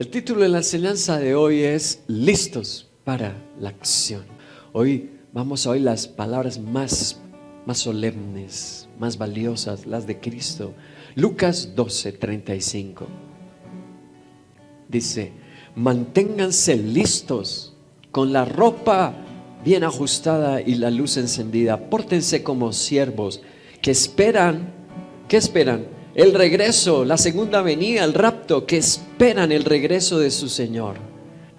El título de la enseñanza de hoy es listos para la acción. Hoy vamos a oír las palabras más solemnes, más valiosas, las de Cristo. Lucas 12:35 dice: manténganse listos con la ropa bien ajustada y la luz encendida. Pórtense como siervos que esperan. ¿Qué esperan? El regreso, la segunda venida, el rapto, que esperan el regreso de su Señor,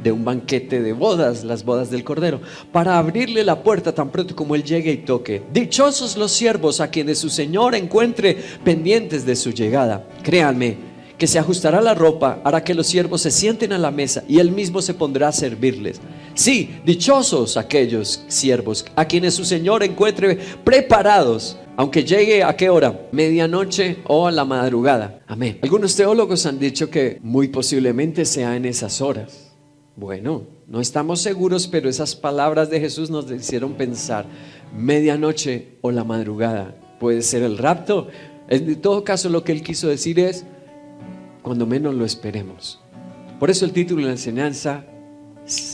de un banquete de bodas, las bodas del Cordero, para abrirle la puerta tan pronto como Él llegue y toque. Dichosos los siervos a quienes su Señor encuentre pendientes de su llegada. Créanme que se ajustará la ropa, hará que los siervos se sienten a la mesa y Él mismo se pondrá a servirles. Sí, dichosos aquellos siervos a quienes su Señor encuentre preparados, aunque llegue ¿a qué hora? Medianoche o a la madrugada. Amén. Algunos teólogos han dicho que muy posiblemente sea en esas horas. Bueno, no estamos seguros, pero esas palabras de Jesús nos hicieron pensar: medianoche o la madrugada. Puede ser el rapto. En todo caso, lo que Él quiso decir es cuando menos lo esperemos. Por eso el título de la enseñanza: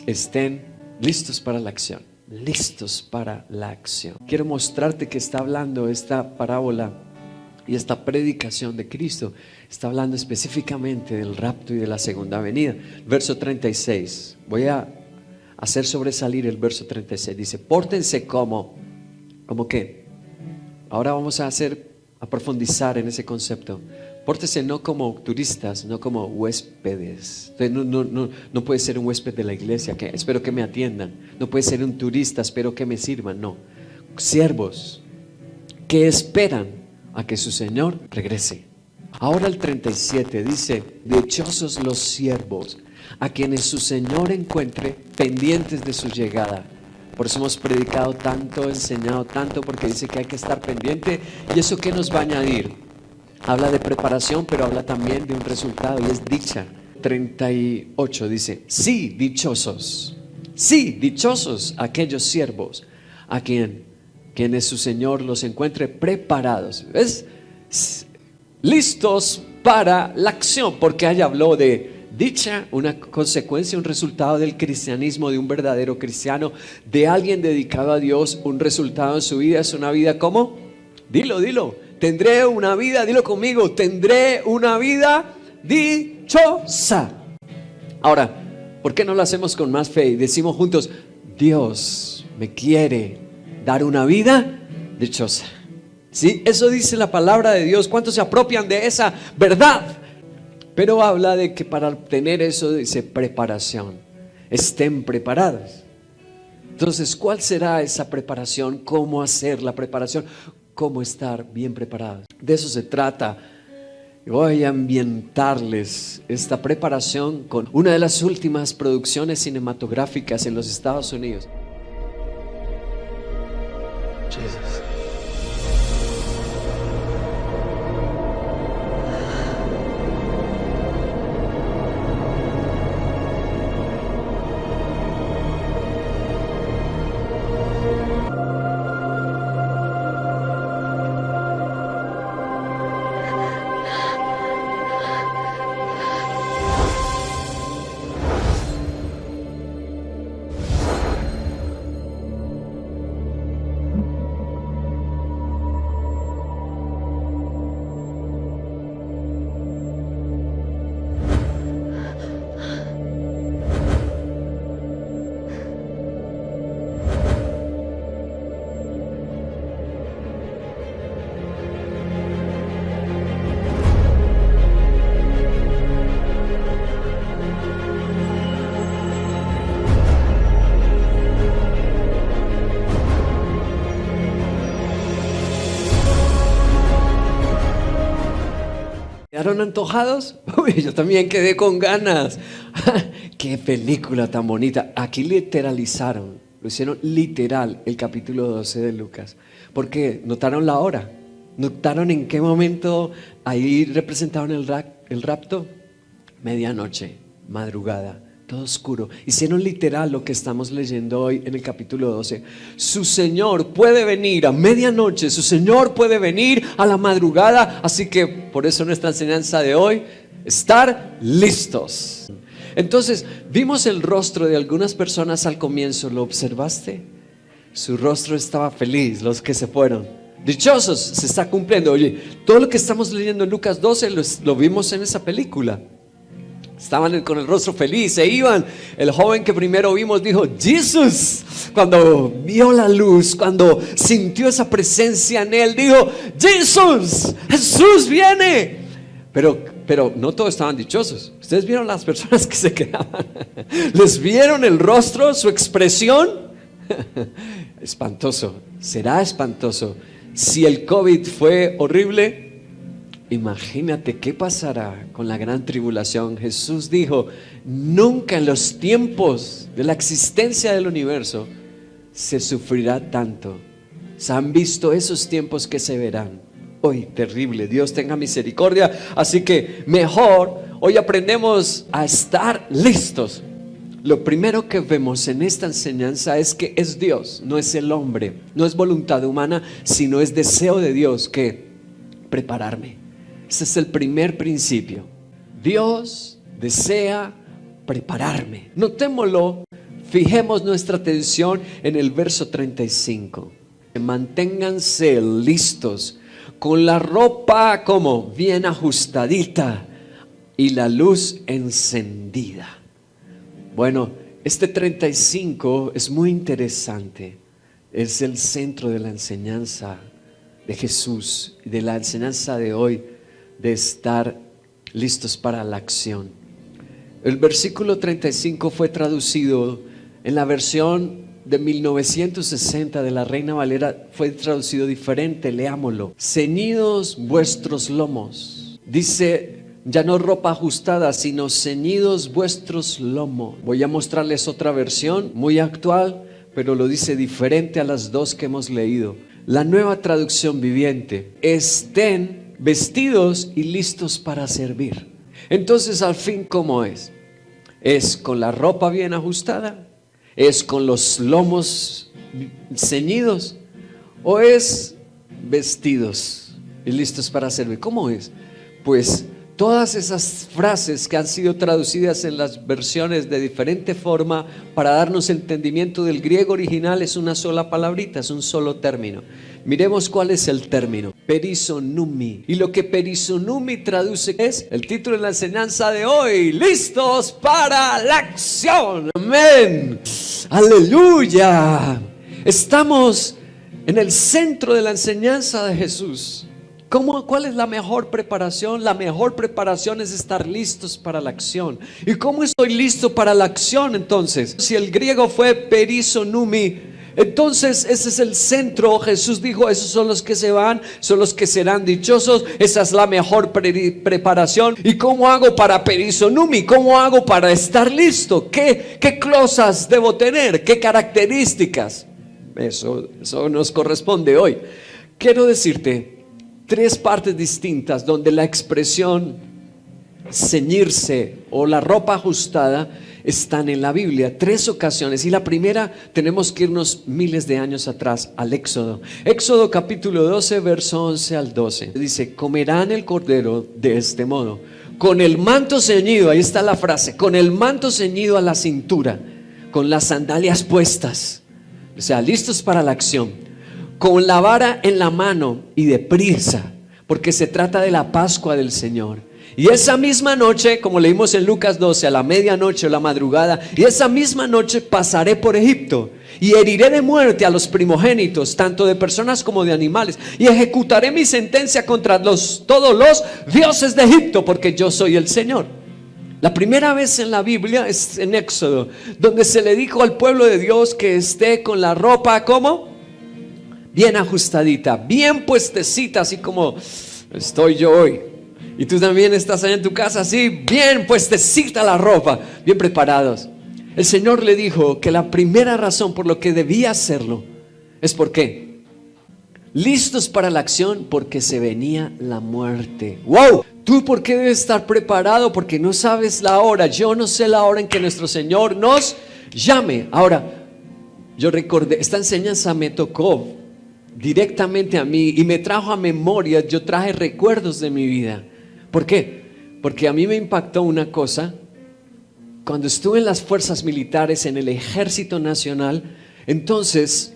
estén listos para la acción. Listos para la acción. Quiero mostrarte que está hablando esta parábola y esta predicación de Cristo. Está hablando específicamente del rapto y de la segunda venida. Verso 36. Voy a hacer sobresalir el verso 36. Dice: pórtense como qué. Ahora vamos a profundizar en ese concepto. Pórtese no como turistas, no como huéspedes. Entonces no puede ser un huésped de la iglesia que espero que me atiendan. No puede ser un turista, espero que me sirvan. No, siervos que esperan a que su Señor regrese. Ahora el 37 dice: dichosos los siervos a quienes su Señor encuentre pendientes de su llegada. Por eso hemos predicado tanto, enseñado tanto, porque dice que hay que estar pendiente. ¿Y eso qué nos va a añadir? Habla de preparación, pero habla también de un resultado, y es dicha. 38 dice: sí, dichosos aquellos siervos a quienes su Señor los encuentre preparados. ¿Ves? Listos para la acción, porque ahí habló de dicha, una consecuencia, un resultado del cristianismo, de un verdadero cristiano, de alguien dedicado a Dios. Un resultado en su vida es una vida ¿cómo? Dilo. Tendré una vida, dilo conmigo, tendré una vida dichosa. Ahora, ¿por qué no lo hacemos con más fe y decimos juntos: Dios me quiere dar una vida dichosa? ¿Sí? Eso dice la palabra de Dios. ¿Cuántos se apropian de esa verdad? Pero habla de que para obtener eso dice preparación. Estén preparados. Entonces, ¿cuál será esa preparación? ¿Cómo hacer la preparación? ¿Cómo estar bien preparados? De eso se trata. Voy a ambientarles esta preparación con una de las últimas producciones cinematográficas en los Estados Unidos. Jesus. ¿Quedaron antojados? Uy, yo también quedé con ganas. Qué película tan bonita. Aquí literalizaron, lo hicieron literal el capítulo 12 de Lucas. Porque notaron la hora, notaron en qué momento ahí representaron el rapto. Medianoche, madrugada, todo oscuro. Hicieron literal lo que estamos leyendo hoy en el capítulo 12. Su Señor puede venir a medianoche, su Señor puede venir a la madrugada. Así que por eso nuestra enseñanza de hoy: estar listos. Entonces, vimos el rostro de algunas personas al comienzo, ¿lo observaste? Su rostro estaba feliz, los que se fueron. Dichosos, se está cumpliendo. Oye, todo lo que estamos leyendo en Lucas 12 lo vimos en esa película. Estaban con el rostro feliz, se iban. El joven que primero vimos dijo, Jesús. Cuando vio la luz, cuando sintió esa presencia en él, dijo, Jesús, Jesús viene. Pero no todos estaban dichosos. Ustedes vieron las personas que se quedaban. ¿Les vieron el rostro, su expresión? Espantoso, será espantoso. Si el COVID fue horrible, imagínate qué pasará con la gran tribulación. Jesús dijo, nunca en los tiempos de la existencia del universo se sufrirá tanto. Se han visto esos tiempos que se verán. Hoy, terrible, Dios tenga misericordia. Así que mejor, hoy aprendemos a estar listos. Lo primero que vemos en esta enseñanza es que es Dios, no es el hombre, no es voluntad humana, sino es deseo de Dios que prepararme. Ese es el primer principio. Dios desea prepararme. Notémoslo, fijemos nuestra atención en el verso 35. Manténganse listos, con la ropa como bien ajustadita y la luz encendida. Bueno, este 35 es muy interesante. Es el centro de la enseñanza de Jesús, de la enseñanza de hoy, de estar listos para la acción. El versículo 35 fue traducido en la versión de 1960 de la Reina Valera, fue traducido diferente. Leámoslo. Ceñidos vuestros lomos. Dice, ya no ropa ajustada, sino ceñidos vuestros lomos. Voy a mostrarles otra versión muy actual, pero lo dice diferente a las dos que hemos leído. La Nueva Traducción Viviente. Estén vestidos y listos para servir. Entonces, al fin, ¿cómo es? ¿Es con la ropa bien ajustada? ¿Es con los lomos ceñidos? ¿O es vestidos y listos para servir? ¿Cómo es? Pues todas esas frases que han sido traducidas en las versiones de diferente forma para darnos entendimiento del griego original es una sola palabrita, es un solo término. Miremos cuál es el término, perisonumi. Y lo que perisonumi traduce es el título de la enseñanza de hoy: listos para la acción. Amén. Aleluya. Estamos en el centro de la enseñanza de Jesús. ¿Cuál es la mejor preparación? La mejor preparación es estar listos para la acción. ¿Y cómo estoy listo para la acción entonces? Si el griego fue perisonumi, entonces ese es el centro. Jesús dijo, esos son los que se van, son los que serán dichosos. Esa es la mejor preparación. ¿Y cómo hago para perisonumi? ¿Cómo hago para estar listo? ¿Qué cosas debo tener? ¿Qué características? Eso nos corresponde hoy. Quiero decirte tres partes distintas donde la expresión ceñirse o la ropa ajustada están en la Biblia. Tres ocasiones. Y la primera, tenemos que irnos miles de años atrás al Éxodo. Éxodo capítulo 12, verso 11 al 12. Dice, comerán el cordero de este modo, con el manto ceñido. Ahí está la frase, con el manto ceñido a la cintura, con las sandalias puestas. O sea, listos para la acción, con la vara en la mano y deprisa, porque se trata de la Pascua del Señor. Y esa misma noche, como leímos en Lucas 12, a la medianoche o la madrugada, y esa misma noche pasaré por Egipto y heriré de muerte a los primogénitos, tanto de personas como de animales, y ejecutaré mi sentencia contra todos los dioses de Egipto, porque yo soy el Señor. La primera vez en la Biblia es en Éxodo, donde se le dijo al pueblo de Dios que esté con la ropa, ¿cómo? Bien ajustadita, bien puestecita, así como estoy yo hoy. Y tú también estás allá en tu casa así, bien puestecita la ropa, bien preparados. El Señor le dijo que la primera razón por lo que debía hacerlo es ¿por qué? Listos para la acción, porque se venía la muerte. ¡Wow! ¿Tú por qué debes estar preparado? Porque no sabes la hora. Yo no sé la hora en que nuestro Señor nos llame. Ahora, yo recordé, esta enseñanza me tocó directamente a mí y me trajo a memoria, yo traje recuerdos de mi vida. ¿Por qué? Porque a mí me impactó una cosa cuando estuve en las fuerzas militares, en el Ejército Nacional, entonces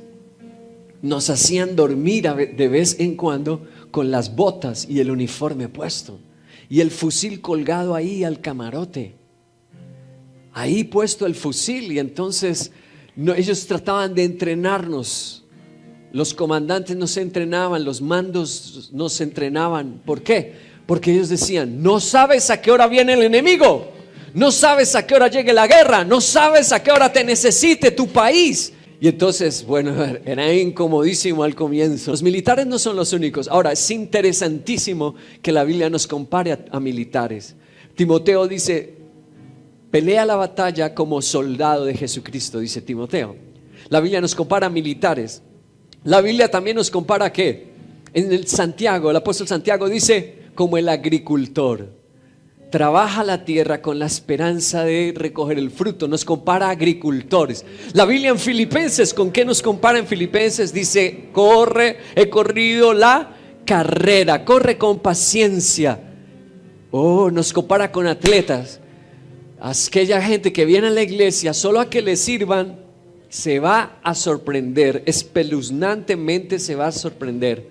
nos hacían dormir de vez en cuando con las botas y el uniforme puesto y el fusil colgado ahí al camarote, ahí puesto el fusil. Y entonces ellos trataban de entrenarnos. Los comandantes nos entrenaban, los mandos nos entrenaban. ¿Por qué? Porque ellos decían: no sabes a qué hora viene el enemigo, no sabes a qué hora llegue la guerra, no sabes a qué hora te necesite tu país. Y entonces, bueno, era incomodísimo al comienzo. Los militares no son los únicos. Ahora, es interesantísimo que la Biblia nos compare a militares. Timoteo dice: pelea la batalla como soldado de Jesucristo, dice Timoteo. La Biblia nos compara a militares. La Biblia también nos compara ¿a qué? En el Santiago, el apóstol Santiago dice: como el agricultor trabaja la tierra con la esperanza de recoger el fruto. Nos compara a agricultores. La Biblia en Filipenses, ¿con qué nos compara en Filipenses? Dice: he corrido la carrera, corre con paciencia. Nos compara con atletas. Aquella gente que viene a la iglesia solo a que le sirvan se va a sorprender, espeluznantemente se va a sorprender.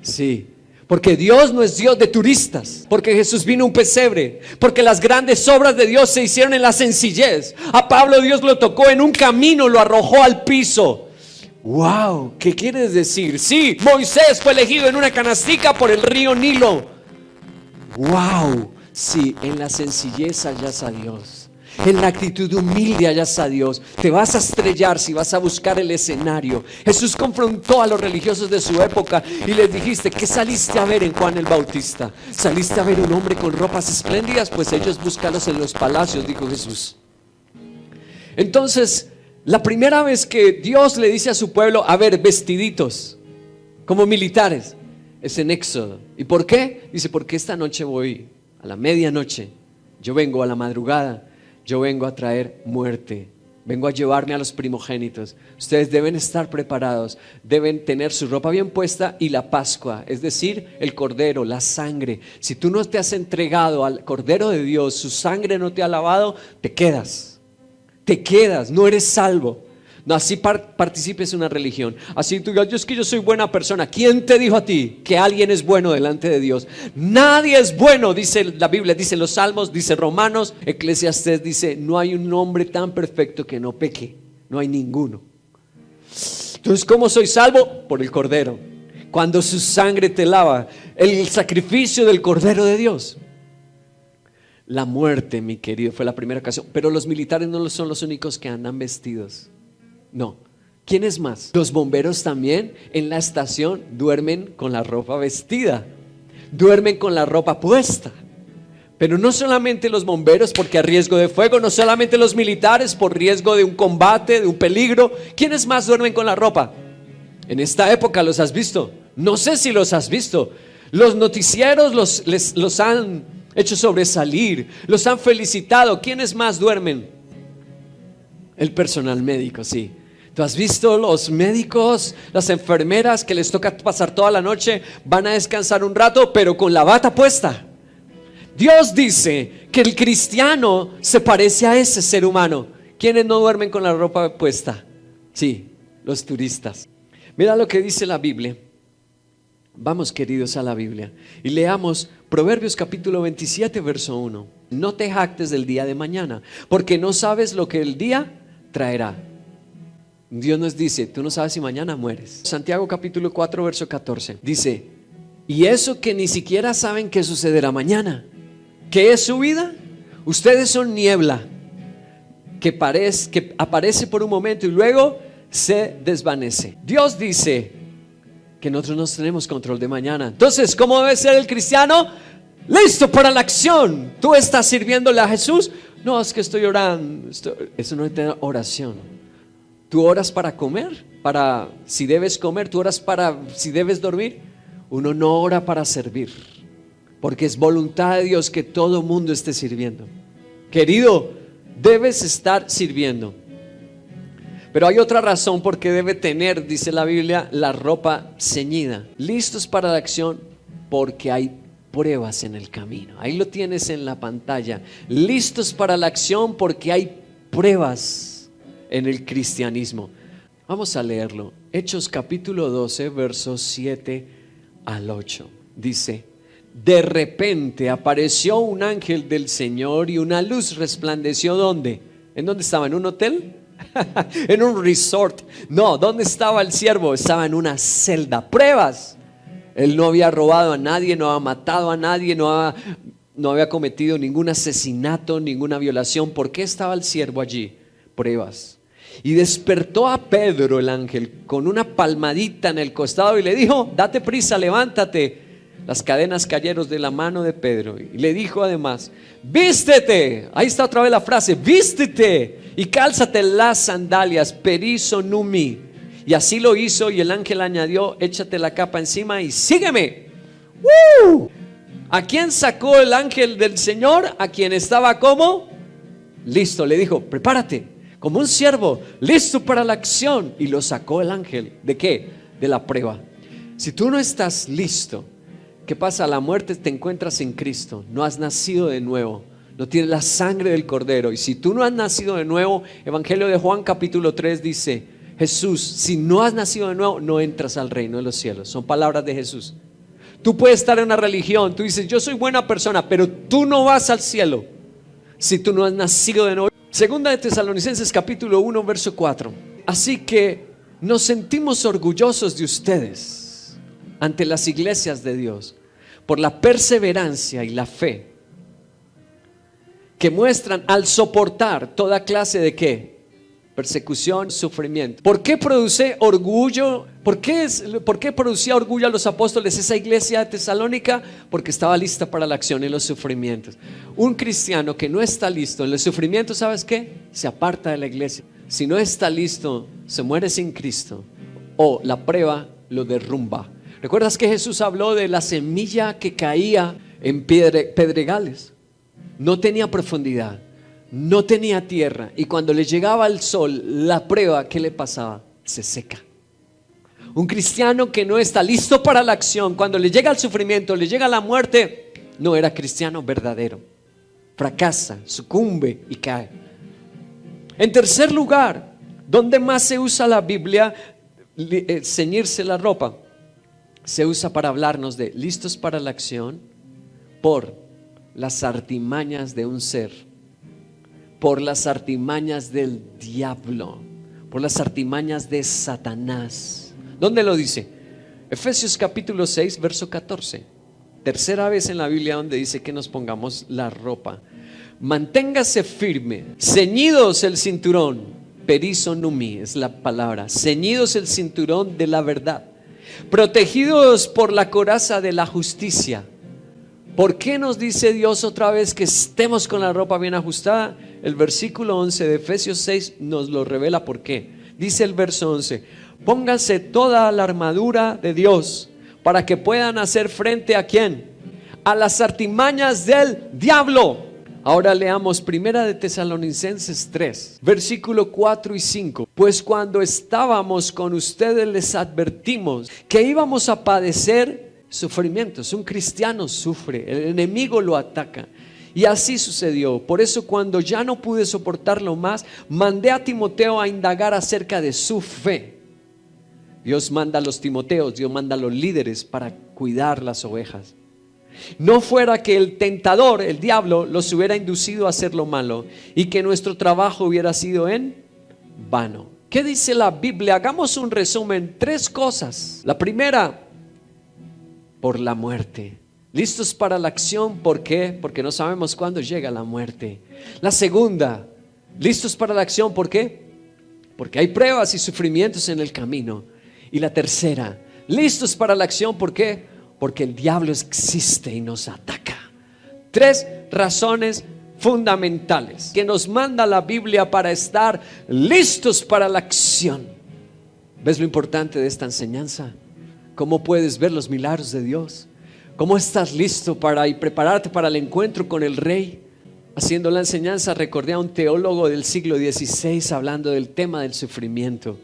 Sí, porque Dios no es Dios de turistas, porque Jesús vino a un pesebre, porque las grandes obras de Dios se hicieron en la sencillez. A Pablo Dios lo tocó en un camino, lo arrojó al piso. Wow, ¿qué quieres decir? Sí, Moisés fue elegido en una canastica por el río Nilo. Wow, sí, en la sencillez hallas a Dios. En la actitud humilde hallas a Dios. Te vas a estrellar si vas a buscar el escenario. Jesús confrontó a los religiosos de su época y les dijiste: ¿qué saliste a ver en Juan el Bautista? ¿Saliste a ver un hombre con ropas espléndidas? Pues ellos búscalos en los palacios, dijo Jesús. Entonces, la primera vez que Dios le dice a su pueblo: a ver, vestiditos como militares, es en Éxodo. ¿Y por qué? Dice: porque esta noche voy a la medianoche, yo vengo a la madrugada, yo vengo a traer muerte, vengo a llevarme a los primogénitos. Ustedes deben estar preparados, deben tener su ropa bien puesta y la Pascua, es decir, el cordero, la sangre. Si tú no te has entregado al cordero de Dios, su sangre no te ha lavado, te quedas, no eres salvo. No, así participes en una religión. Así tú digas: yo es que yo soy buena persona. ¿Quién te dijo a ti que alguien es bueno delante de Dios? Nadie es bueno, dice la Biblia, dice los Salmos, dice Romanos, Eclesiastés dice: no hay un hombre tan perfecto que no peque. No hay ninguno. Entonces, ¿cómo soy salvo? Por el Cordero. Cuando su sangre te lava, el sacrificio del Cordero de Dios. La muerte, mi querido, fue la primera ocasión. Pero los militares no son los únicos que andan vestidos. No. ¿Quiénes más? Los bomberos también en la estación duermen con la ropa vestida, duermen con la ropa puesta. Pero no solamente los bomberos, porque a riesgo de fuego, no solamente los militares por riesgo de un combate, de un peligro. ¿Quiénes más duermen con la ropa? En esta época los has visto. No sé si los has visto. Los noticieros los han hecho sobresalir, los han felicitado. ¿Quiénes más duermen? El personal médico, sí. ¿Tú has visto los médicos, las enfermeras que les toca pasar toda la noche? Van a descansar un rato, pero con la bata puesta. Dios dice que el cristiano se parece a ese ser humano. ¿Quiénes no duermen con la ropa puesta? Sí, los turistas. Mira lo que dice la Biblia. Vamos, queridos, a la Biblia y leamos Proverbios capítulo 27, verso 1. No te jactes del día de mañana, porque no sabes lo que el día traerá. Dios nos dice: tú no sabes si mañana mueres. Santiago capítulo 4, verso 14 dice: y eso que ni siquiera saben qué sucederá mañana. ¿Qué es su vida? Ustedes son niebla que aparece por un momento y luego se desvanece. Dios dice que nosotros no tenemos control de mañana. Entonces, ¿cómo debe ser el cristiano? Listo para la acción. ¿Tú estás sirviéndole a Jesús? No, es que estoy orando. Eso no es oración. ¿Tú oras para comer? Para si debes comer. ¿Tú oras para si debes dormir? Uno no ora para servir, porque es voluntad de Dios que todo mundo esté sirviendo. Querido, debes estar sirviendo. Pero hay otra razón por qué debe tener, dice la Biblia, la ropa ceñida. Listos para la acción, porque hay pruebas en el camino. Ahí lo tienes en la pantalla. Listos para la acción porque hay pruebas en el cristianismo. Vamos a leerlo. Hechos capítulo 12, versos 7 al 8. Dice: de repente apareció un ángel del Señor y una luz resplandeció. ¿Dónde? ¿En dónde estaba? ¿En un hotel? ¿En un resort? No, ¿dónde estaba el siervo? Estaba en una celda. Pruebas. Él no había robado a nadie, no había matado a nadie, no había cometido ningún asesinato, ninguna violación. ¿Por qué estaba el siervo allí? Pruebas. Y despertó a Pedro el ángel con una palmadita en el costado y le dijo: date prisa, levántate. Las cadenas cayeron de la mano de Pedro y le dijo además: vístete. Ahí está otra vez la frase: vístete y cálzate las sandalias, perizo numi. Y así lo hizo, y el ángel añadió: échate la capa encima y sígueme. ¡Woo! ¿A quién sacó el ángel del Señor? A quien estaba como listo. Le dijo: prepárate, como un siervo, listo para la acción. Y lo sacó el ángel. ¿De qué? De la prueba. Si tú no estás listo, ¿qué pasa? A la muerte te encuentras en Cristo. No has nacido de nuevo. No tienes la sangre del Cordero. Y si tú no has nacido de nuevo, Evangelio de Juan capítulo 3 dice: Jesús, si no has nacido de nuevo, no entras al reino de los cielos. Son palabras de Jesús. Tú puedes estar en una religión, tú dices: yo soy buena persona, pero tú no vas al cielo si tú no has nacido de nuevo. Segunda de Tesalonicenses capítulo 1 verso 4. Así que nos sentimos orgullosos de ustedes ante las iglesias de Dios por la perseverancia y la fe que muestran al soportar toda clase de ¿qué? Persecución, sufrimiento. ¿Por qué produce orgullo? ¿Por qué producía orgullo a los apóstoles esa iglesia de Tesalónica? Porque estaba lista para la acción en los sufrimientos. Un cristiano que no está listo en los sufrimientos, ¿sabes qué? Se aparta de la iglesia. Si no está listo, se muere sin Cristo, o la prueba lo derrumba. ¿Recuerdas que Jesús habló de la semilla que caía en pedregales? No tenía profundidad, no tenía tierra, y cuando le llegaba el sol, la prueba, ¿qué le pasaba? Se seca. Un cristiano que no está listo para la acción, cuando le llega el sufrimiento, le llega la muerte, no era cristiano verdadero. Fracasa, sucumbe y cae. En tercer lugar, ¿dónde más se usa la Biblia? Ceñirse la ropa. Se usa para hablarnos de listos para la acción por las artimañas de un ser, por las artimañas del diablo, por las artimañas de Satanás. ¿Dónde lo dice? Efesios capítulo 6 verso 14. Tercera vez en la Biblia donde dice que nos pongamos la ropa. Manténgase firme, ceñidos el cinturón, perizo numi es la palabra, ceñidos el cinturón de la verdad, protegidos por la coraza de la justicia. ¿Por qué nos dice Dios otra vez que estemos con la ropa bien ajustada? El versículo 11 de Efesios 6 nos lo revela. ¿Por qué? Dice el verso 11: pónganse toda la armadura de Dios para que puedan hacer frente ¿a quién? A las artimañas del diablo. Ahora leamos primera de Tesalonicenses 3, versículo 4 y 5. Pues cuando estábamos con ustedes les advertimos que íbamos a padecer sufrimientos. Un cristiano sufre, el enemigo lo ataca. Y así sucedió. Por eso cuando ya no pude soportarlo más, mandé a Timoteo a indagar acerca de su fe. Dios manda a los Timoteos, Dios manda a los líderes para cuidar las ovejas. No fuera que el tentador, el diablo, los hubiera inducido a hacer lo malo y que nuestro trabajo hubiera sido en vano. ¿Qué dice la Biblia? Hagamos un resumen. 3 cosas. La primera, por la muerte. Listos para la acción, ¿por qué? Porque no sabemos cuándo llega la muerte. La segunda, listos para la acción, ¿por qué? Porque hay pruebas y sufrimientos en el camino. Y la tercera, listos para la acción, ¿por qué? Porque el diablo existe y nos ataca. 3 razones fundamentales que nos manda la Biblia para estar listos para la acción. ¿Ves lo importante de esta enseñanza? ¿Cómo puedes ver los milagros de Dios? ¿Cómo estás listo para y prepararte para el encuentro con el Rey? Haciendo la enseñanza recordé a un teólogo del siglo XVI hablando del tema del sufrimiento.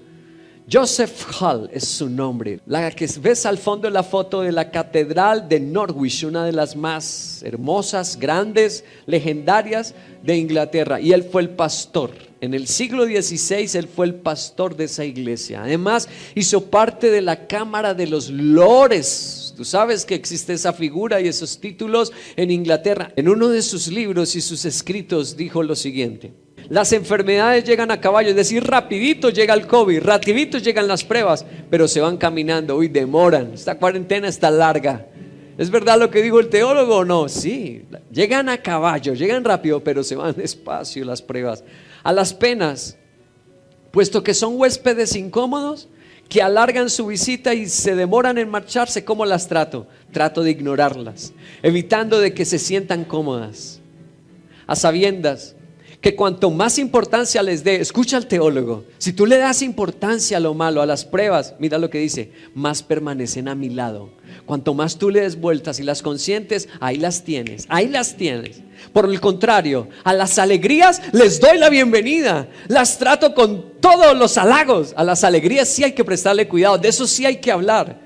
Joseph Hall es su nombre. La que ves al fondo es la foto de la catedral de Norwich, una de las más hermosas, grandes, legendarias de Inglaterra. Y él fue el pastor. En el siglo XVI él fue el pastor de esa iglesia. Además hizo parte de la Cámara de los Lores. Tú sabes que existe esa figura y esos títulos en Inglaterra. En uno de sus libros y sus escritos dijo lo siguiente: las enfermedades llegan a caballo, es decir, rapidito llega el COVID, rapidito llegan las pruebas, pero se van caminando y demoran. Esta cuarentena está larga. ¿Es verdad lo que dijo el teólogo o no? Sí, llegan a caballo, llegan rápido, pero se van despacio las pruebas. A las penas, puesto que son huéspedes incómodos, que alargan su visita y se demoran en marcharse, ¿cómo las trato? Trato de ignorarlas, evitando de que se sientan cómodas, a sabiendas que cuanto más importancia les dé, escucha al teólogo, si tú le das importancia a lo malo, a las pruebas, mira lo que dice, más permanecen a mi lado. Cuanto más tú le des vueltas y las consientes, ahí las tienes, ahí las tienes. Por el contrario, a las alegrías les doy la bienvenida, las trato con todos los halagos. A las alegrías sí hay que prestarle cuidado, de eso sí hay que hablar.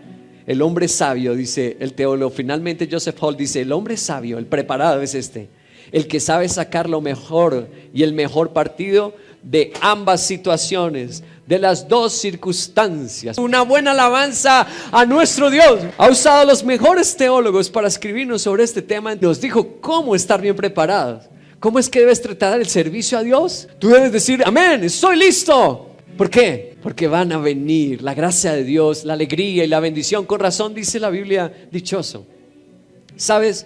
El hombre sabio, dice el teólogo, finalmente Joseph Hall dice, el hombre sabio, el preparado es el que sabe sacar lo mejor y el mejor partido de ambas situaciones, de las dos circunstancias. Una buena alabanza a nuestro Dios. Ha usado a los mejores teólogos para escribirnos sobre este tema. Nos dijo cómo estar bien preparados. ¿Cómo es que debes tratar el servicio a Dios? Tú debes decir, amén, estoy listo. ¿Por qué? Porque van a venir la gracia de Dios, la alegría y la bendición. Con razón dice la Biblia, dichoso. ¿Sabes?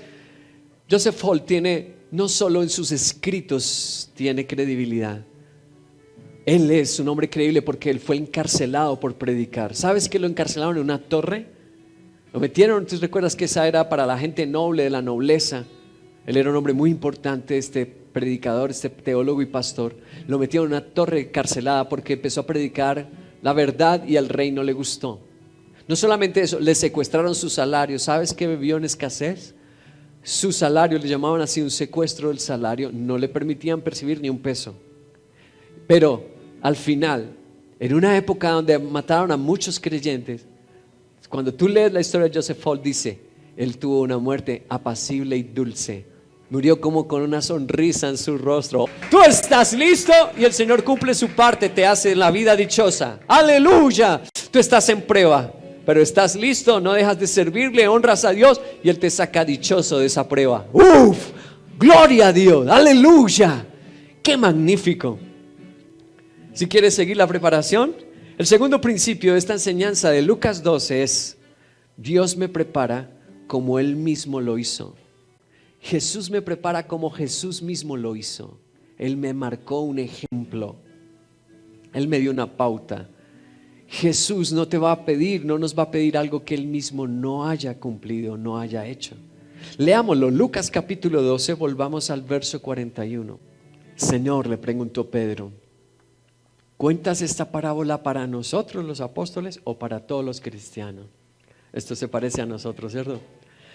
Joseph Hall tiene, no solo en sus escritos tiene credibilidad. Él es un hombre creíble porque él fue encarcelado por predicar. ¿Sabes que lo encarcelaron en una torre? Lo metieron, ¿tú recuerdas que esa era para la gente noble, de la nobleza? Él era un hombre muy importante, este predicador, este teólogo y pastor. Lo metieron en una torre encarcelada porque empezó a predicar la verdad y al rey no le gustó. No solamente eso, le secuestraron su salario. ¿Sabes que vivió en escasez? Su salario, le llamaban así, un secuestro del salario. No le permitían percibir ni un peso. Pero al final, en una época donde mataron a muchos creyentes, cuando tú lees la historia de Joseph Hall, dice, él tuvo una muerte apacible y dulce. Murió como con una sonrisa en su rostro. Tú estás listo y el Señor cumple su parte, te hace la vida dichosa. ¡Aleluya! Tú estás en prueba, pero estás listo, no dejas de servirle, honras a Dios y Él te saca dichoso de esa prueba. ¡Uf! ¡Gloria a Dios! ¡Aleluya! ¡Qué magnífico! Si quieres seguir la preparación, el segundo principio de esta enseñanza de Lucas 12 es: Dios me prepara como Él mismo lo hizo. Jesús me prepara como Jesús mismo lo hizo. Él me marcó un ejemplo. Él me dio una pauta. Jesús no te va a pedir, no nos va a pedir algo que Él mismo no haya cumplido, no haya hecho. Leámoslo, Lucas capítulo 12, volvamos al verso 41. Señor, le preguntó Pedro, ¿cuentas esta parábola para nosotros los apóstoles o para todos los cristianos? Esto se parece a nosotros, ¿cierto?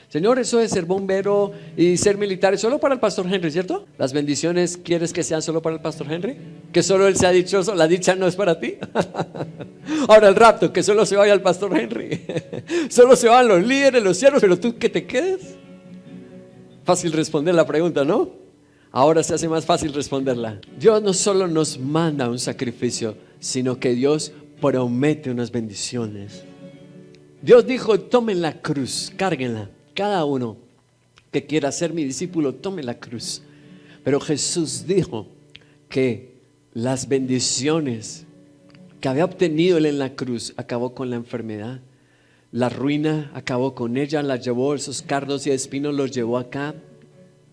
Señor, eso de ser bombero y ser militar es solo para el pastor Henry, ¿cierto? Las bendiciones, ¿quieres que sean solo para el pastor Henry? Que solo él sea dichoso, la dicha no es para ti. Ahora el rapto, que solo se vaya el pastor Henry. Solo se van los líderes, los siervos, pero tú que te quedes. Fácil responder la pregunta, ¿no? Ahora se hace más fácil responderla. Dios no solo nos manda un sacrificio, sino que Dios promete unas bendiciones. Dios dijo, tomen la cruz, cárguenla. Cada uno que quiera ser mi discípulo, tome la cruz. Pero Jesús dijo que las bendiciones que había obtenido Él en la cruz acabó con la enfermedad. La ruina acabó con ella, la llevó, esos cardos y espinos los llevó acá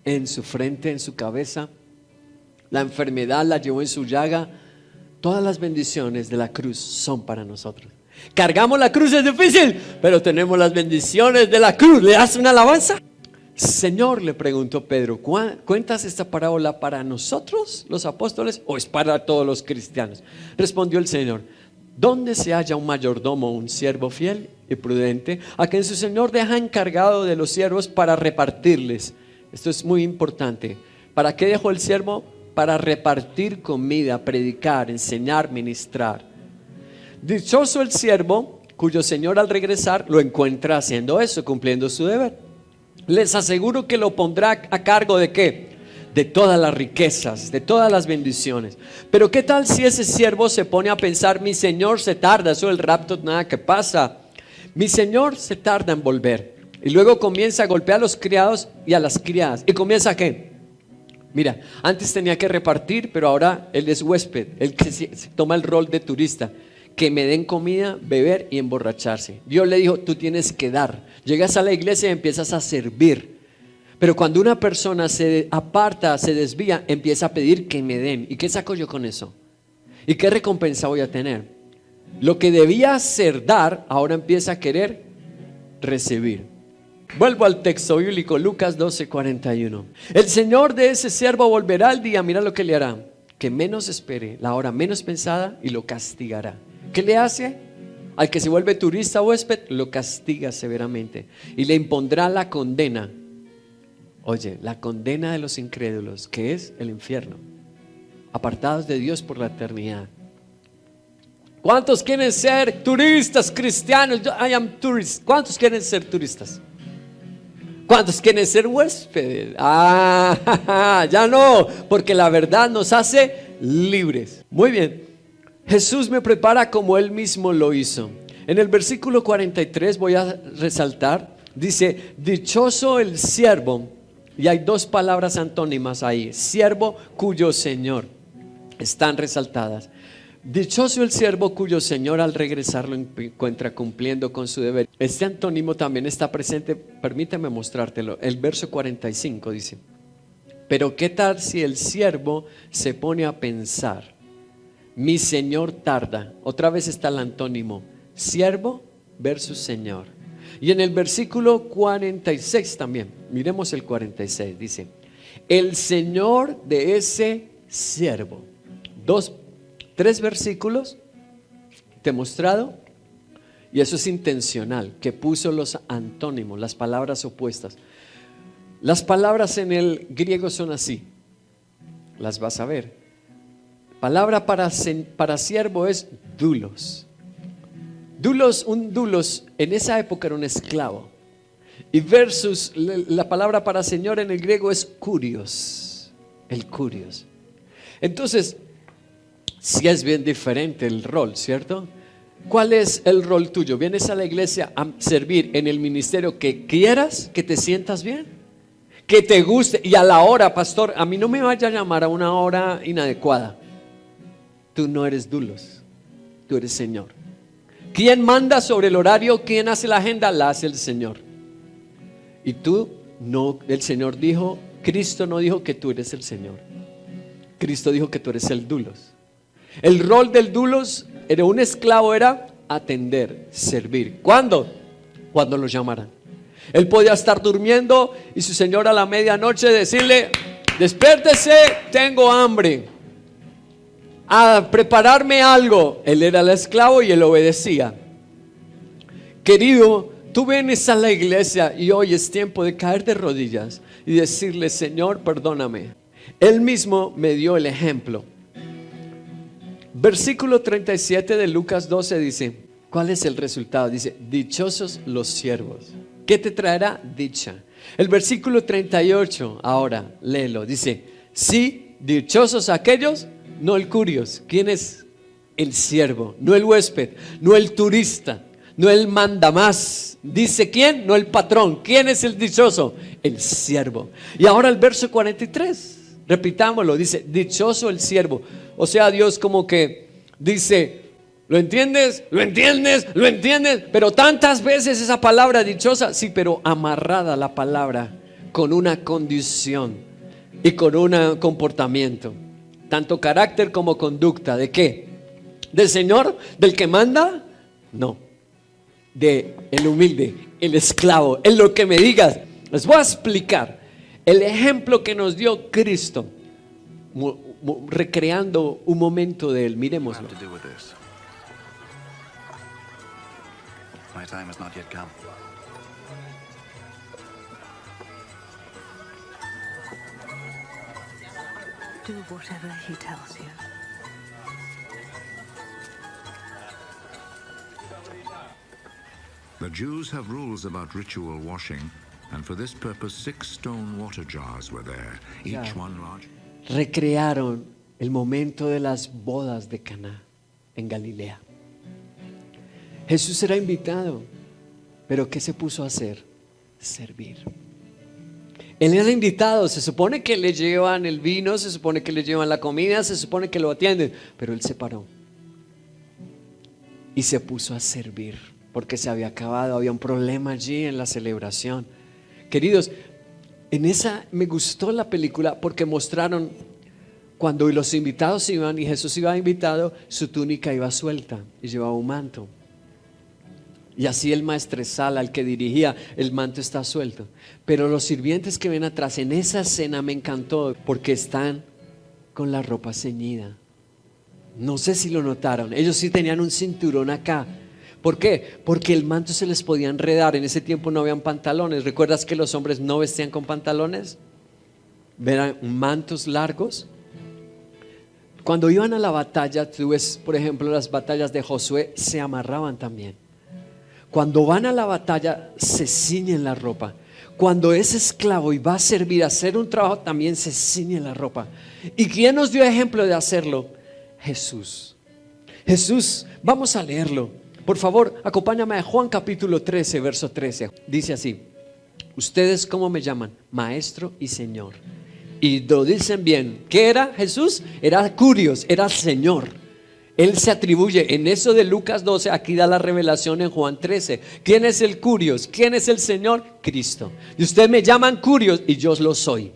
en su frente, en su cabeza. La enfermedad la llevó en su llaga. Todas las bendiciones de la cruz son para nosotros. Cargamos la cruz, es difícil, pero tenemos las bendiciones de la cruz. ¿Le das una alabanza? Señor, le preguntó Pedro, ¿cuentas esta parábola para nosotros los apóstoles o es para todos los cristianos? Respondió el Señor, ¿dónde se halla un mayordomo, un siervo fiel y prudente, a quien su Señor deja encargado de los siervos para repartirles? Esto es muy importante. ¿Para qué dejó el siervo? Para repartir comida, predicar, enseñar, ministrar. Dichoso el siervo cuyo señor al regresar lo encuentra haciendo eso, cumpliendo su deber. Les aseguro que lo pondrá a cargo ¿de qué? De todas las riquezas, de todas las bendiciones. Pero ¿qué tal si ese siervo se pone a pensar, mi señor se tarda, eso del rapto, nada que pasa? Mi señor se tarda en volver. Y luego comienza a golpear a los criados y a las criadas. ¿Y comienza a qué? Mira, antes tenía que repartir, pero ahora él es huésped, él que se toma el rol de turista. Que me den comida, beber y emborracharse. Dios le dijo, tú tienes que dar. Llegas a la iglesia y empiezas a servir. Pero cuando una persona se aparta, se desvía, empieza a pedir que me den. ¿Y qué saco yo con eso? ¿Y qué recompensa voy a tener? Lo que debía ser dar, ahora empieza a querer recibir. Vuelvo al texto bíblico, Lucas 12:41. El Señor de ese siervo volverá al día, mira lo que le hará, que menos espere, la hora menos pensada, y lo castigará. ¿Qué le hace? Al que se vuelve turista o huésped, lo castiga severamente y le impondrá la condena. Oye, la condena de los incrédulos, que es el infierno, apartados de Dios por la eternidad. ¿Cuántos quieren ser turistas cristianos? I am tourist. ¿Cuántos quieren ser turistas? ¿Cuántos quieren ser huéspedes? Ya no, porque la verdad nos hace libres. Muy bien. Jesús me prepara como Él mismo lo hizo. En el versículo 43 voy a resaltar, dice, dichoso el siervo, y hay dos palabras antónimas ahí, siervo cuyo Señor, están resaltadas. Dichoso el siervo cuyo Señor al regresar lo encuentra cumpliendo con su deber. Este antónimo también está presente, permíteme mostrártelo. El verso 45 dice, pero ¿qué tal si el siervo se pone a pensar? Mi Señor tarda. Otra vez está el antónimo, siervo versus Señor. Y en el versículo 46 también, miremos el 46, dice, el Señor de ese siervo. 3 versículos te he mostrado, y eso es intencional, que puso los antónimos, las palabras opuestas. Las palabras en el griego son así, las vas a ver. Palabra para siervo es doulos. Un doulos en esa época era un esclavo. Y versus la palabra para señor en el griego es kurios. El kurios. Entonces, sí es bien diferente el rol, ¿cierto? ¿Cuál es el rol tuyo? ¿Vienes a la iglesia a servir en el ministerio que quieras, que te sientas bien, que te guste? Y a la hora, pastor, a mí no me vaya a llamar a una hora inadecuada. Tú no eres doulos, tú eres Señor. ¿Quién manda sobre el horario? ¿Quién hace la agenda? La hace el Señor. Y tú no, el Señor dijo, Cristo no dijo que tú eres el Señor. Cristo dijo que tú eres el doulos. El rol del doulos era un esclavo, era atender, servir. ¿Cuándo? Cuando lo llamaran. Él podía estar durmiendo y su señor a la medianoche decirle, despiértese, tengo hambre. A prepararme algo. Él era el esclavo y él obedecía. Querido, tú vienes a la iglesia y hoy es tiempo de caer de rodillas y decirle, Señor, perdóname. Él mismo me dio el ejemplo. Versículo 37 de Lucas 12 dice, ¿cuál es el resultado? Dice, dichosos los siervos. ¿Qué te traerá? Dicha. El versículo 38, ahora léelo, dice, sí, dichosos aquellos, no el curios. ¿Quién es el siervo? No el huésped, no el turista, no el mandamás. Dice ¿quién? No el patrón. ¿Quién es el dichoso? El siervo. Y ahora el verso 43, repitámoslo, dice, dichoso el siervo. O sea, Dios como que dice, ¿lo entiendes? ¿Lo entiendes? ¿Lo entiendes? Pero tantas veces esa palabra dichosa, sí, pero amarrada la palabra con una condición y con un comportamiento, tanto carácter como conducta. ¿De qué? ¿Del Señor? ¿Del que manda? No, de el humilde, el esclavo, en lo que me digas. Les voy a explicar el ejemplo que nos dio Cristo, recreando un momento de él. Miremoslo. My time has not yet come. Do whatever he tells you. The Jews have rules about ritual washing, and for this purpose 6 stone water jars were there, each one large. Recrearon el momento de las bodas de Caná en Galilea. Jesús era invitado, pero ¿qué se puso a hacer? Servir. Él era invitado, se supone que le llevan el vino, se supone que le llevan la comida, se supone que lo atienden, pero él se paró y se puso a servir porque se había acabado, había un problema allí en la celebración. Queridos, en esa me gustó la película porque mostraron cuando los invitados iban y Jesús iba invitado, su túnica iba suelta y llevaba un manto. Y así el maestresala, el que dirigía, el manto está suelto. Pero los sirvientes que ven atrás, en esa escena me encantó porque están con la ropa ceñida. No sé si lo notaron, ellos sí tenían un cinturón acá. ¿Por qué? Porque el manto se les podía enredar. En ese tiempo no habían pantalones. ¿Recuerdas que los hombres no vestían con pantalones? Eran mantos largos. Cuando iban a la batalla, tú ves, por ejemplo, las batallas de Josué, se amarraban también. Cuando van a la batalla se ciñen la ropa. Cuando es esclavo y va a servir, a hacer un trabajo, también se ciñe la ropa. ¿Y quién nos dio ejemplo de hacerlo? Jesús. Jesús, vamos a leerlo. Por favor, acompáñame a Juan capítulo 13, verso 13. Dice así: ¿ustedes cómo me llaman? Maestro y Señor. Y lo dicen bien. ¿Qué era Jesús? Era Curios, era Señor. Él se atribuye, en eso de Lucas 12, aquí da la revelación en Juan 13. ¿Quién es el Curios? ¿Quién es el Señor? Cristo. Y ustedes me llaman Curios y yo lo soy.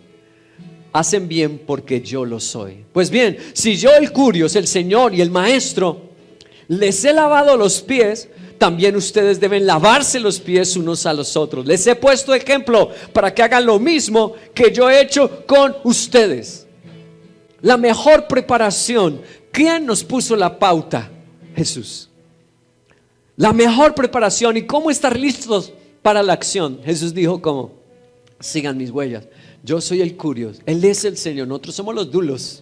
Hacen bien porque yo lo soy. Pues bien, si yo el Curios, el Señor y el Maestro, les he lavado los pies, también ustedes deben lavarse los pies unos a los otros. Les he puesto ejemplo para que hagan lo mismo que yo he hecho con ustedes. La mejor preparación. ¿Quién nos puso la pauta? Jesús. La mejor preparación y cómo estar listos para la acción. Jesús dijo como: sigan mis huellas. Yo soy el Curios, Él es el Señor. Nosotros somos los dulos.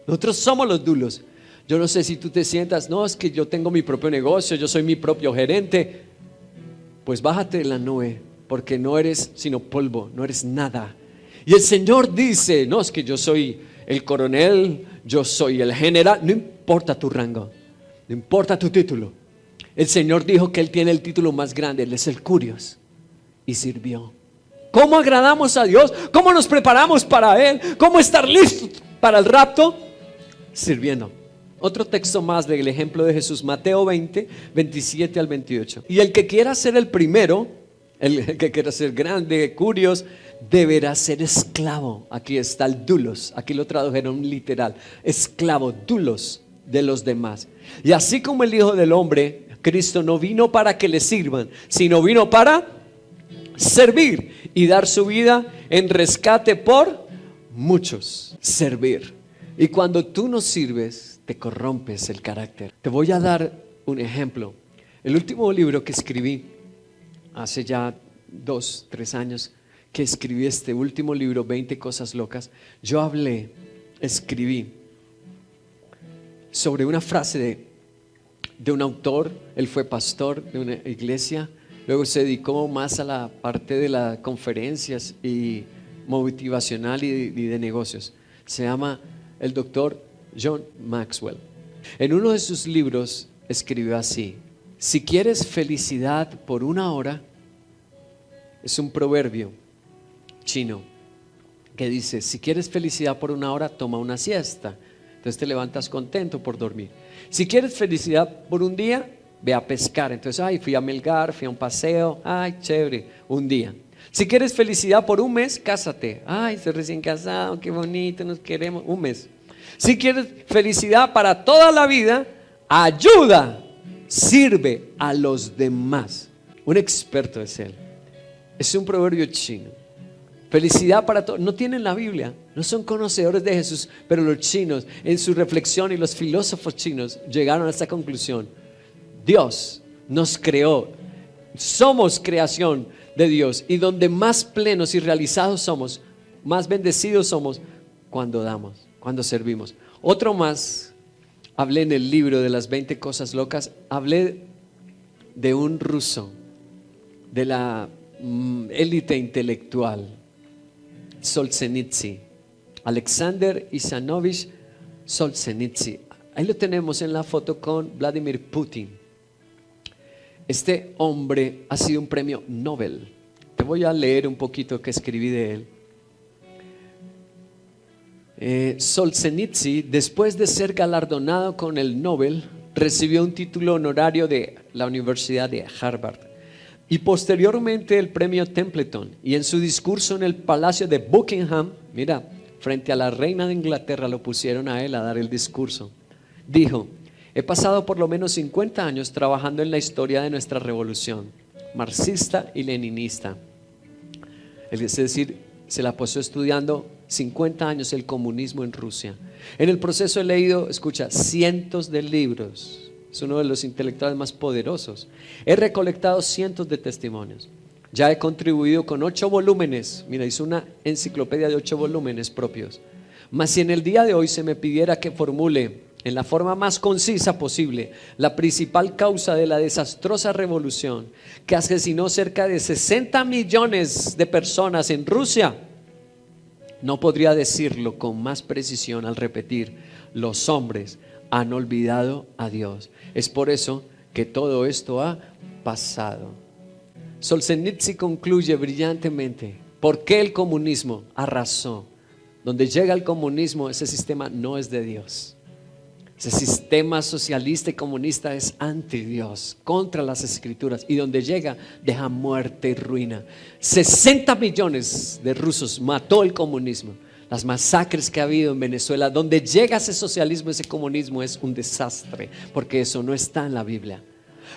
Nosotros somos los dulos. Yo no sé si tú te sientas, no, es que yo tengo mi propio negocio, yo soy mi propio gerente. Pues bájate de la nube, porque no eres sino polvo, no eres nada. Y el Señor dice, no, es que yo soy el coronel, yo soy el general. No importa tu rango, no importa tu título. El Señor dijo que Él tiene el título más grande, Él es el Curios, y sirvió. ¿Cómo agradamos a Dios? ¿Cómo nos preparamos para Él? ¿Cómo estar listos para el rapto? Sirviendo. Otro texto más del ejemplo de Jesús, Mateo 20, 27 al 28. Y el que quiera ser el primero, el que quiera ser grande, Curios, deberá ser esclavo. Aquí está el dulos, aquí lo tradujeron literal, esclavo, dulos de los demás. Y así como el Hijo del Hombre, Cristo no vino para que le sirvan, sino vino para servir y dar su vida en rescate por muchos. Servir. Y cuando tú no sirves, te corrompes el carácter. Te voy a dar un ejemplo. El último libro que escribí, hace ya 2, 3 años que escribí este último libro, 20 cosas locas, yo escribí sobre una frase de un autor. Él fue pastor de una iglesia, luego se dedicó más a la parte de las conferencias y motivacional y de negocios. Se llama el doctor John Maxwell. En uno de sus libros escribió así: si quieres felicidad por 1 hora, es un proverbio chino que dice: si quieres felicidad por 1 hora, toma una siesta. Entonces te levantas contento por dormir. Si quieres felicidad por 1 día, ve a pescar. Entonces, fui a Melgar, fui a un paseo, chévere, 1 día. Si quieres felicidad por 1 mes, cásate. Estoy recién casado, qué bonito, nos queremos. 1 mes. Si quieres felicidad para toda la vida, ayuda, sirve a los demás. Un experto es él. Es un proverbio chino. Felicidad para todos. No tienen la Biblia, no son conocedores de Jesús, pero los chinos en su reflexión y los filósofos chinos llegaron a esta conclusión: Dios nos creó, somos creación de Dios, y donde más plenos y realizados somos, más bendecidos somos cuando damos, cuando servimos. Otro más, hablé en el libro de las 20 cosas locas, hablé de un ruso de la élite intelectual, Solzhenitsyn, Alexander Ivanovich Solzhenitsyn. Ahí lo tenemos en la foto con Vladimir Putin. Este hombre ha sido un premio Nobel. Te voy a leer un poquito que escribí de él. Solzhenitsyn, después de ser galardonado con el Nobel, recibió un título honorario de la Universidad de Harvard y posteriormente el premio Templeton. Y en su discurso en el Palacio de Buckingham, mira, frente a la reina de Inglaterra lo pusieron a él a dar el discurso. Dijo: he pasado por lo menos 50 años trabajando en la historia de nuestra revolución, marxista y leninista. Es decir, se la pasó estudiando 50 años el comunismo en Rusia. En el proceso he leído, escucha, cientos de libros. Es uno de los intelectuales más poderosos. He recolectado cientos de testimonios. Ya he contribuido con 8 volúmenes. Mira, hizo una enciclopedia de 8 volúmenes propios. Mas si en el día de hoy se me pidiera que formule en la forma más concisa posible la principal causa de la desastrosa revolución que asesinó cerca de 60 millones de personas en Rusia, no podría decirlo con más precisión al repetir: los hombres han olvidado a Dios. Es por eso que todo esto ha pasado. Solzhenitsyn concluye brillantemente: ¿por qué el comunismo arrasó? Donde llega el comunismo, ese sistema no es de Dios. Ese sistema socialista y comunista es anti Dios, contra las escrituras, y donde llega deja muerte y ruina. 60 millones de rusos mató el comunismo. Las masacres que ha habido en Venezuela, donde llega ese socialismo, ese comunismo, es un desastre, porque eso no está en la Biblia.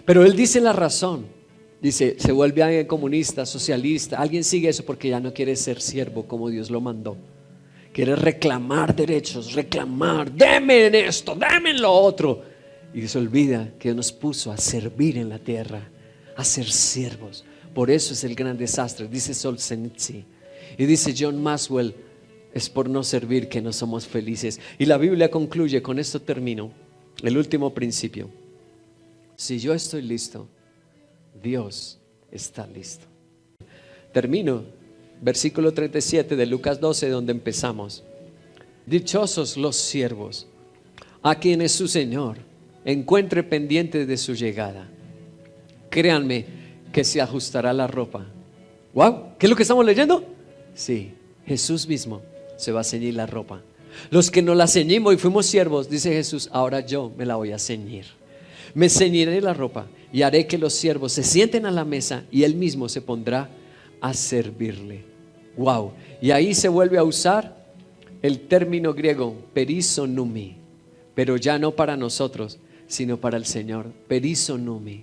Pero él dice la razón. Dice, se vuelve alguien comunista, socialista, alguien sigue eso porque ya no quiere ser siervo como Dios lo mandó. Quiere reclamar derechos, reclamar, denme en esto, denme en lo otro. Y se olvida que nos puso a servir en la tierra, a ser siervos. Por eso es el gran desastre, dice Solzhenitsyn. Y dice John Maxwell: es por no servir que no somos felices. Y la Biblia concluye, con esto termino, el último principio: si yo estoy listo, Dios está listo. Termino. Versículo 37 de Lucas 12, donde empezamos. Dichosos los siervos a quienes su Señor encuentre pendientes de su llegada. Créanme que se ajustará la ropa. Wow, ¿qué es lo que estamos leyendo? Sí, Jesús mismo se va a ceñir la ropa. Los que nos la ceñimos y fuimos siervos, dice Jesús, ahora yo me la voy a ceñir. Me ceñiré la ropa y haré que los siervos se sienten a la mesa y Él mismo se pondrá a servirle. Wow. Y ahí se vuelve a usar el término griego perisonumi, pero ya no para nosotros, sino para el Señor. Perisonumi.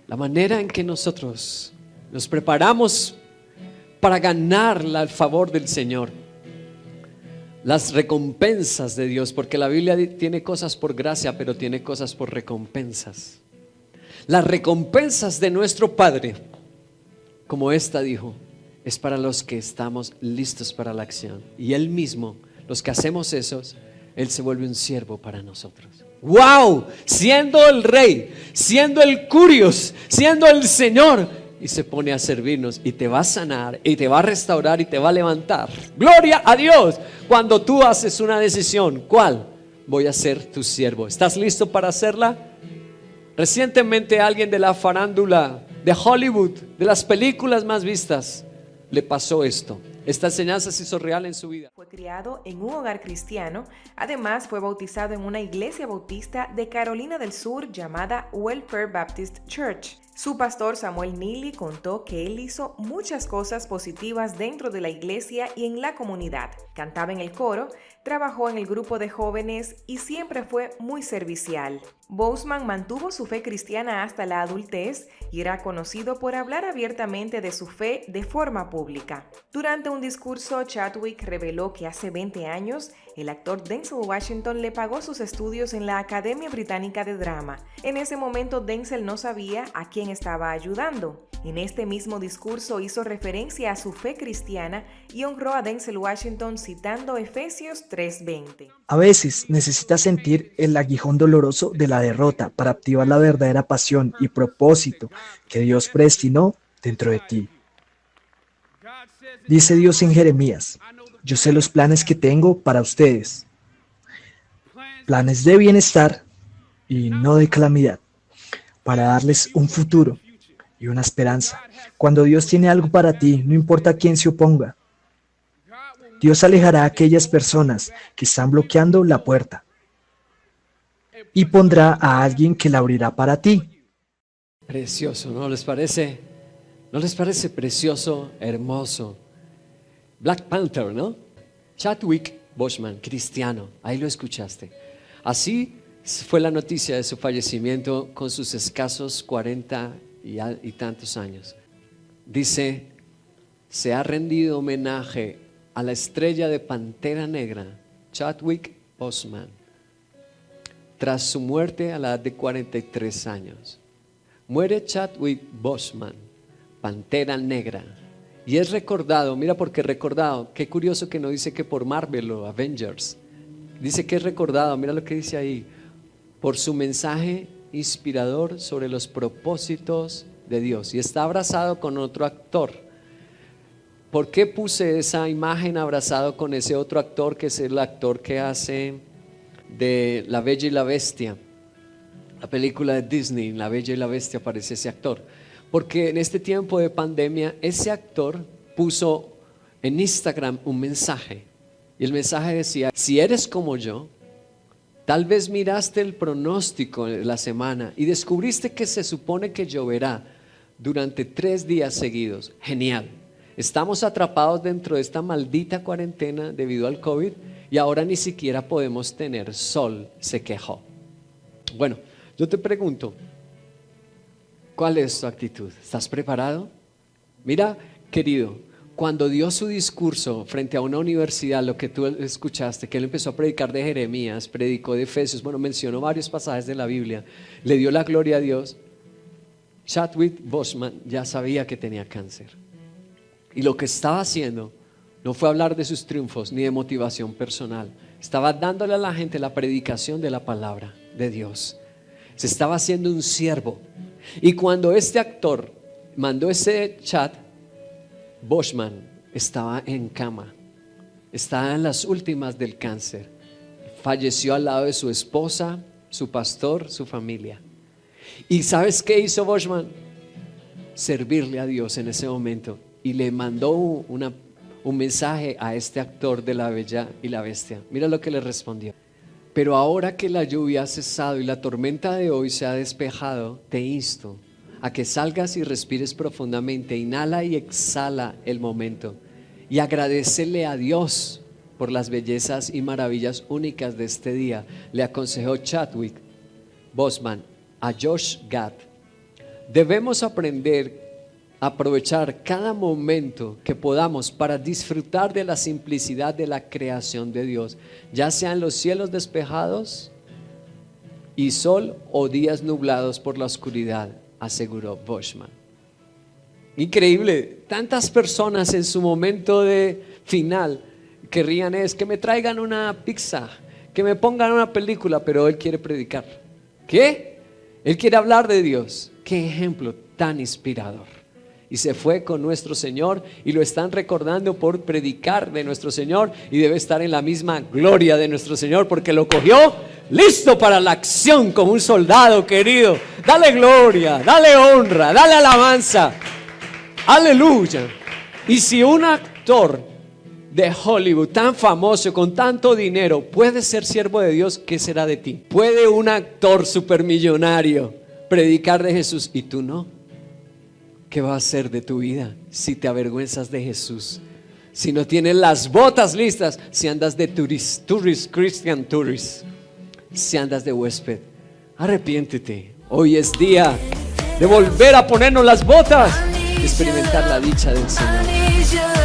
La manera en que nosotros nos preparamos para ganar el favor del Señor, las recompensas de Dios, porque la Biblia tiene cosas por gracia, pero tiene cosas por recompensas. Las recompensas de nuestro Padre, como esta dijo, es para los que estamos listos para la acción. Y Él mismo, los que hacemos esos, Él se vuelve un siervo para nosotros. ¡Wow! Siendo el Rey, siendo el Curios, siendo el Señor, y se pone a servirnos y te va a sanar y te va a restaurar y te va a levantar. ¡Gloria a Dios! Cuando tú haces una decisión, ¿cuál? Voy a ser tu siervo. ¿Estás listo para hacerla? Recientemente alguien de la farándula de Hollywood, de las películas más vistas, le pasó esto. Esta enseñanza se hizo real en su vida. Fue criado en un hogar cristiano, además fue bautizado en una iglesia bautista de Carolina del Sur llamada Welfare Baptist Church. Su pastor Samuel Neely contó que él hizo muchas cosas positivas dentro de la iglesia y en la comunidad. Cantaba en el coro, trabajó en el grupo de jóvenes y siempre fue muy servicial. Boseman mantuvo su fe cristiana hasta la adultez y era conocido por hablar abiertamente de su fe de forma pública. Durante un discurso, Chadwick reveló que hace 20 años El actor Denzel Washington le pagó sus estudios en la Academia Británica de Drama. En ese momento Denzel no sabía a quién estaba ayudando. En este mismo discurso hizo referencia a su fe cristiana y honró a Denzel Washington citando Efesios 3:20. A veces necesitas sentir el aguijón doloroso de la derrota para activar la verdadera pasión y propósito que Dios predestinó dentro de ti. Dice Dios en Jeremías: yo sé los planes que tengo para ustedes, planes de bienestar y no de calamidad, para darles un futuro y una esperanza. Cuando Dios tiene algo para ti, no importa quién se oponga. Dios alejará a aquellas personas que están bloqueando la puerta y pondrá a alguien que la abrirá para ti. Precioso, ¿no les parece? ¿No les parece precioso, hermoso? Black Panther, ¿no? Chadwick Boseman, cristiano, ahí lo escuchaste. Así fue la noticia de su fallecimiento con sus escasos 40 y tantos años. Dice: se ha rendido homenaje a la estrella de Pantera Negra, Chadwick Boseman, tras su muerte a la edad de 43 años. Muere Chadwick Boseman, Pantera Negra, y es recordado, mira por qué recordado, qué curioso que no dice que por Marvel o Avengers, dice que es recordado, mira lo que dice ahí, por su mensaje inspirador sobre los propósitos de Dios, y está abrazado con otro actor. ¿Por qué puse esa imagen abrazado con ese otro actor, que es el actor que hace de La Bella y la Bestia? La película de Disney, La Bella y la Bestia, aparece ese actor. Porque en este tiempo de pandemia, ese actor puso en Instagram un mensaje. Y el mensaje decía: si eres como yo, tal vez miraste el pronóstico de la semana y descubriste que se supone que lloverá durante 3 días seguidos. Genial. Estamos atrapados dentro de esta maldita cuarentena debido al COVID y ahora ni siquiera podemos tener sol, se quejó. Bueno, yo te pregunto, ¿cuál es tu actitud? ¿Estás preparado? Mira, querido, cuando dio su discurso frente a una universidad, lo que tú escuchaste, que él empezó a predicar de Jeremías, predicó de Efesios, bueno, mencionó varios pasajes de la Biblia, le dio la gloria a Dios. Chadwick Boseman ya sabía que tenía cáncer. Y lo que estaba haciendo no fue hablar de sus triunfos ni de motivación personal. Estaba dándole a la gente la predicación de la palabra de Dios. Se estaba haciendo un siervo. Y cuando este actor mandó ese chat, Boseman estaba en cama. Estaba en las últimas del cáncer. Falleció al lado de su esposa, su pastor, su familia. ¿Y sabes qué hizo Boseman? Servirle a Dios en ese momento. Y le mandó un mensaje a este actor de La Bella y la Bestia. Mira lo que le respondió: pero ahora que la lluvia ha cesado y la tormenta de hoy se ha despejado, te insto a que salgas y respires profundamente, inhala y exhala el momento y agradecele a Dios por las bellezas y maravillas únicas de este día. Le aconsejó Chadwick Boseman a Josh Gad. Debemos aprender a aprovechar cada momento que podamos para disfrutar de la simplicidad de la creación de Dios, ya sean los cielos despejados y sol o días nublados por la oscuridad, aseguró Boseman. Increíble, tantas personas en su momento de final querrían que me traigan una pizza, que me pongan una película, pero él quiere predicar. ¿Qué? Él quiere hablar de Dios. Qué ejemplo tan inspirador. Y se fue con nuestro Señor y lo están recordando por predicar de nuestro Señor, y debe estar en la misma gloria de nuestro Señor porque lo cogió listo para la acción como un soldado querido. Dale gloria, dale honra, dale alabanza. Aleluya. Y si un actor de Hollywood tan famoso, con tanto dinero, puede ser siervo de Dios, ¿qué será de ti? ¿Puede un actor supermillonario predicar de Jesús y tú no? ¿Qué va a hacer de tu vida si te avergüenzas de Jesús? Si no tienes las botas listas, si andas de Christian tourist, si andas de huésped, arrepiéntete. Hoy es día de volver a ponernos las botas y experimentar la dicha del Señor.